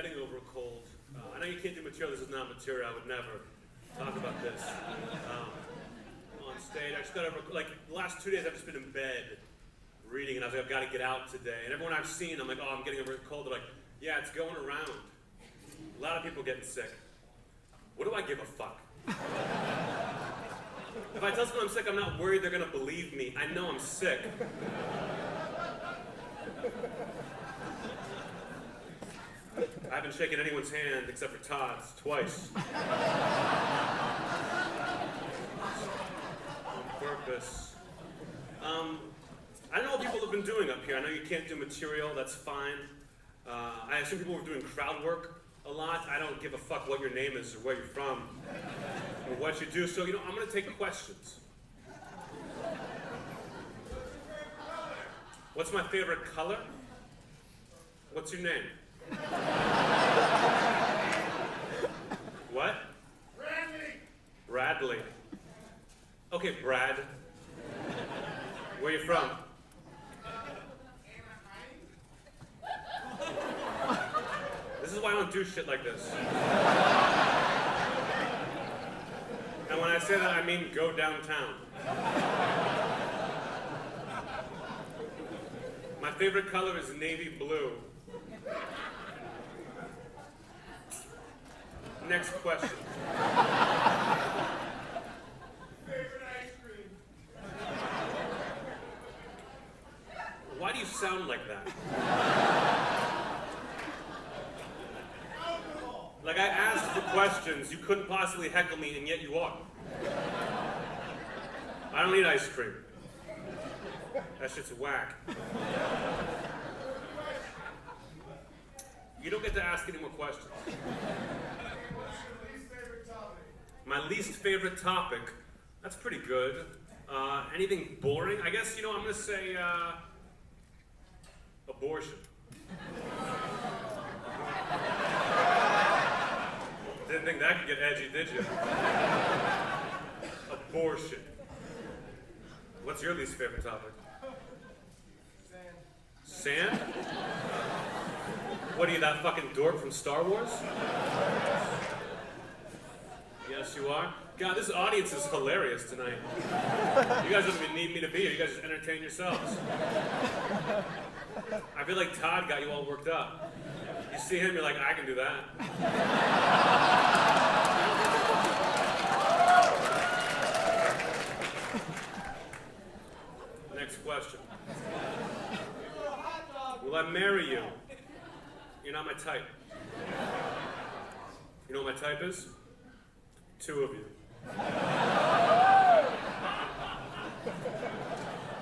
getting over a cold. I know you can't do material. This is not material. I would never talk about this on stage. I just got over, like, the last 2 days I've just been in bed reading, and I was like, I've got to get out today. And everyone I've seen, I'm like, oh, I'm getting over a cold. They're like, yeah, it's going around. A lot of people getting sick. What do I give a fuck? If I tell someone I'm sick, I'm not worried they're going to believe me. I know I'm sick. I haven't shaken anyone's hand except for Todd's twice. On purpose. I don't know what people have been doing up here. I know you can't do material, that's fine. I assume people were doing crowd work a lot. I don't give a fuck what your name is or where you're from or what you do. So, you know, I'm going to take questions. What's my favorite color? What's your name? What? Bradley. Okay, Brad. Where you from? This is why I don't do shit like this. And when I say that, I mean go downtown. My favorite color is navy blue. Next question. Favorite ice cream? Why do you sound like that? Like, I asked for questions, you couldn't possibly heckle me, and yet you are. I don't eat ice cream. That shit's whack. You don't get to ask any more questions. What's your least favorite topic? My least favorite topic, that's pretty good. Anything boring? I guess, you know, I'm gonna say, abortion. Didn't think that could get edgy, did you? Abortion. What's your least favorite topic? Sand. Sand? What are you, that fucking dork from Star Wars? Yes, you are. God, this audience is hilarious tonight. You guys don't even need me to be here. You guys just entertain yourselves. I feel like Todd got you all worked up. You see him, you're like, I can do that. Next question. Will I marry you? You're not my type. You know what my type is? Two of you.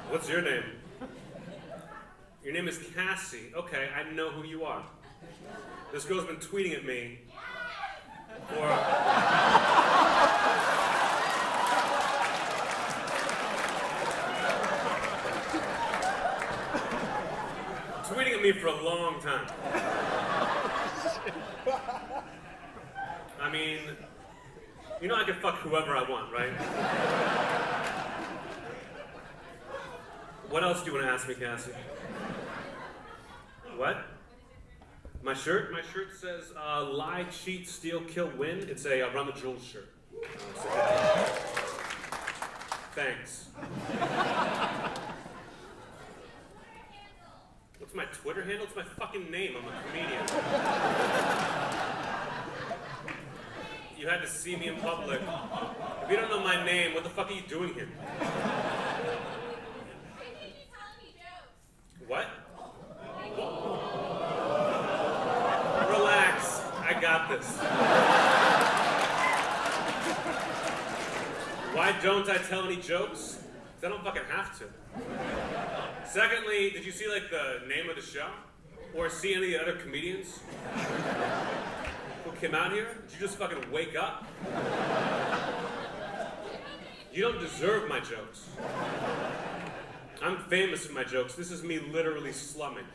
What's your name? Your name is Cassie. Okay, I know who you are. This girl's been tweeting at me for... tweeting at me for a long time. I mean, you know I can fuck whoever I want, right? What else do you want to ask me, Cassie? What? My shirt? My shirt says, lie, cheat, steal, kill, win. It's a Run the Jewels shirt. Thanks. What's my Twitter handle? It's my fucking name. I'm a comedian. You had to see me in public. If you don't know my name, what the fuck are you doing here? What? Relax. I got this. Why don't I tell any jokes? Because I don't fucking have to. Secondly, did you see, like, the name of the show? Or see any of the other comedians who came out here? Did you just fucking wake up? You don't deserve my jokes. I'm famous for my jokes. This is me literally slumming.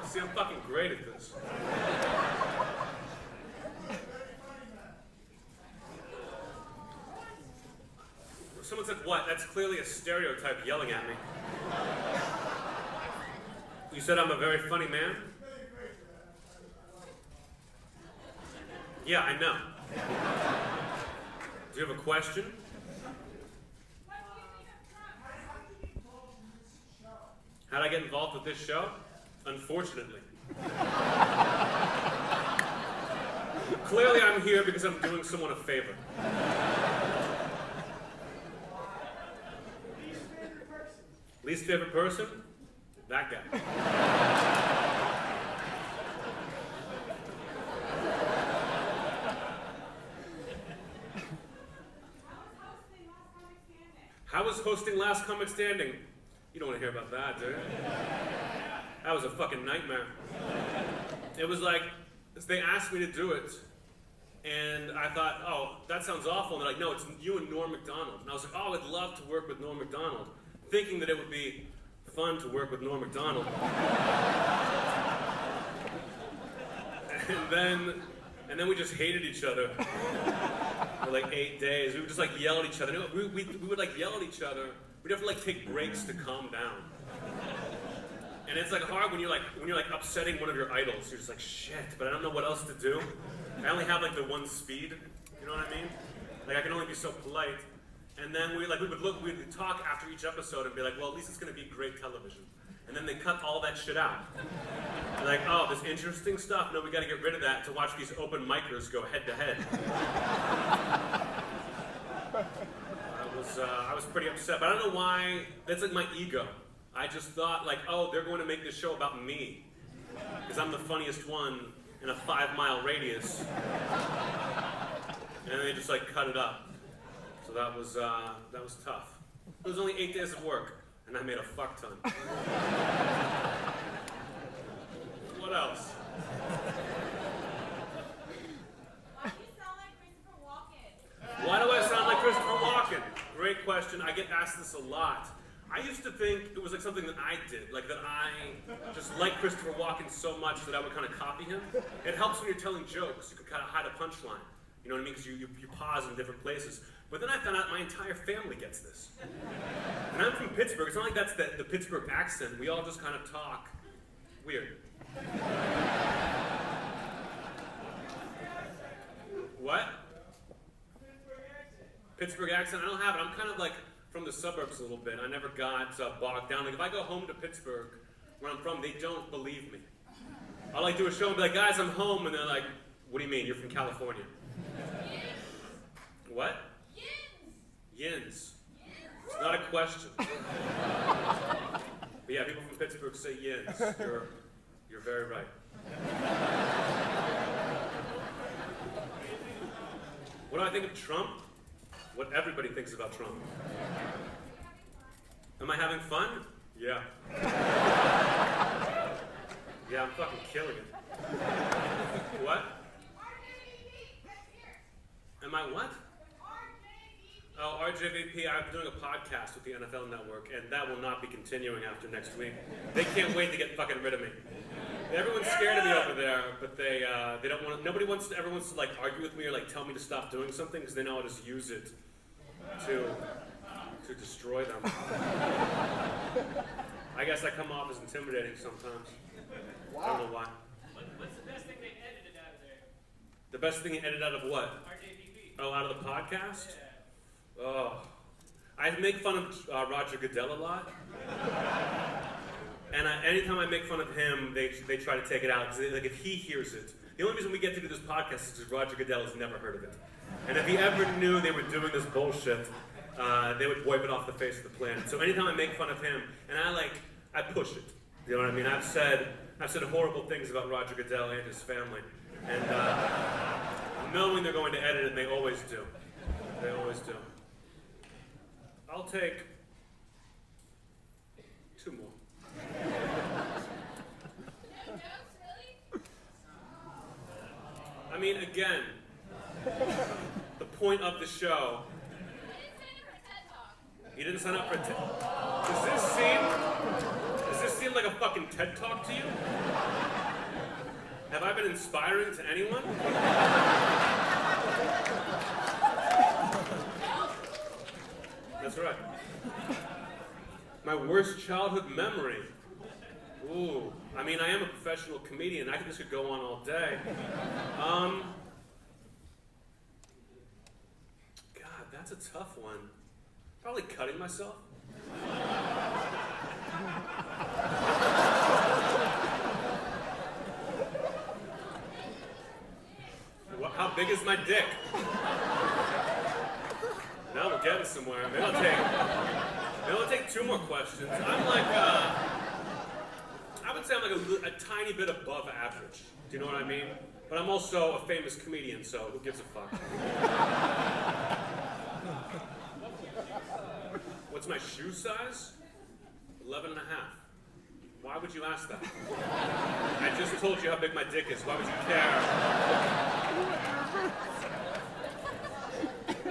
See, I'm fucking great at this. Someone said, what? That's clearly a stereotype yelling at me. You said I'm a very funny man? Yeah, I know. Do you have a question? How'd I get involved with this show? Unfortunately. Clearly I'm here because I'm doing someone a favor. Least favorite person? That guy. How was hosting Last Comic Standing? You don't want to hear about that, do you? That was a fucking nightmare. It was like, they asked me to do it, and I thought, oh, that sounds awful. And they're like, no, it's you and Norm Macdonald. And I was like, oh, I'd love to work with Norm Macdonald, thinking that it would be fun to work with Norm Macdonald. And then we just hated each other for like 8 days. We would just like yell at each other. We would like yell at each other. We'd have to like take breaks to calm down. And it's like hard when you're like upsetting one of your idols. You're just like, shit, but I don't know what else to do. I only have like the one speed. You know what I mean? Like I can only be so polite. And then we'd talk after each episode and be like, well, at least it's gonna be great television. And then they cut all that shit out. They're like, oh, this interesting stuff. No, we gotta get rid of that to watch these open micers go head to head. I was pretty upset, but I don't know why. That's like my ego. I just thought like, oh, they're going to make this show about me. Because I'm the funniest one in a 5-mile radius. And they just like cut it up. So that was tough. It was only 8 days of work, and I made a fuck ton. What else? Why do you sound like Christopher Walken? Why do I sound like Christopher Walken? Great question. I get asked this a lot. I used to think it was like something that I did, like that I just like Christopher Walken so much that I would kind of copy him. It helps when you're telling jokes. You can kind of hide a punchline. You know what I mean? Because you pause in different places. But then I found out my entire family gets this. And I'm from Pittsburgh. It's not like that's the Pittsburgh accent. We all just kind of talk weird. What? Pittsburgh accent? I don't have it. I'm kind of like from the suburbs a little bit. I never got bogged down. Like if I go home to Pittsburgh, where I'm from, they don't believe me. I'll like do a show and be like, guys, I'm home. And they're like, what do you mean? You're from California. What? Yins. It's not a question. But yeah, people from Pittsburgh say yins. You're very right. What do I think of Trump? What everybody thinks about Trump. Am I having fun? Yeah. Yeah, I'm fucking killing it. What? Am I what? Oh, RJVP, I'm doing a podcast with the NFL Network, and that will not be continuing after next week. They can't wait to get fucking rid of me. Everyone's scared of me over there, but they don't want. Nobody wants. Everyone wants to like argue with me or like tell me to stop doing something because they know I'll just use it to destroy them. I guess I come off as intimidating sometimes. Wow. I don't know why. What's the best thing they edited out of there? The best thing you edited out of what? RJPP. Oh, out of the podcast? Yeah. Oh, I make fun of Roger Goodell a lot, and anytime I make fun of him, they try to take it out. Cause like if he hears it, the only reason we get to do this podcast is because Roger Goodell has never heard of it, and if he ever knew they were doing this bullshit, they would wipe it off the face of the planet. So anytime I make fun of him, and I push it. You know what I mean? I've said horrible things about Roger Goodell and his family, and knowing they're going to edit it, and they always do. They always do. I'll take 2 more. I mean, again, the point of the show. You didn't sign up for a TED Talk. Does this seem like a fucking TED Talk to you? Have I been inspiring to anyone? That's right. My worst childhood memory. Ooh, I mean, I am a professional comedian. This could go on all day. God, that's a tough one. Probably cutting myself. How big is my dick? Now we're getting somewhere. Maybe I'll take 2 more questions. I'm like, I would say I'm like a tiny bit above average. Do you know what I mean? But I'm also a famous comedian, so who gives a fuck? What's my shoe size? 11 and a half. Why would you ask that? I just told you how big my dick is. Why would you care?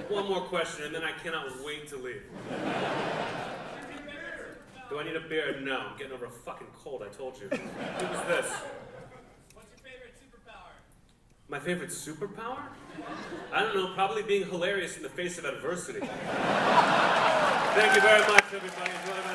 One more question, and then I cannot wait to leave. Do I need a beer? No, I'm getting over a fucking cold, I told you. Who was this? What's your favorite superpower? My favorite superpower? I don't know, probably being hilarious in the face of adversity. Thank you very much, everybody. Enjoy the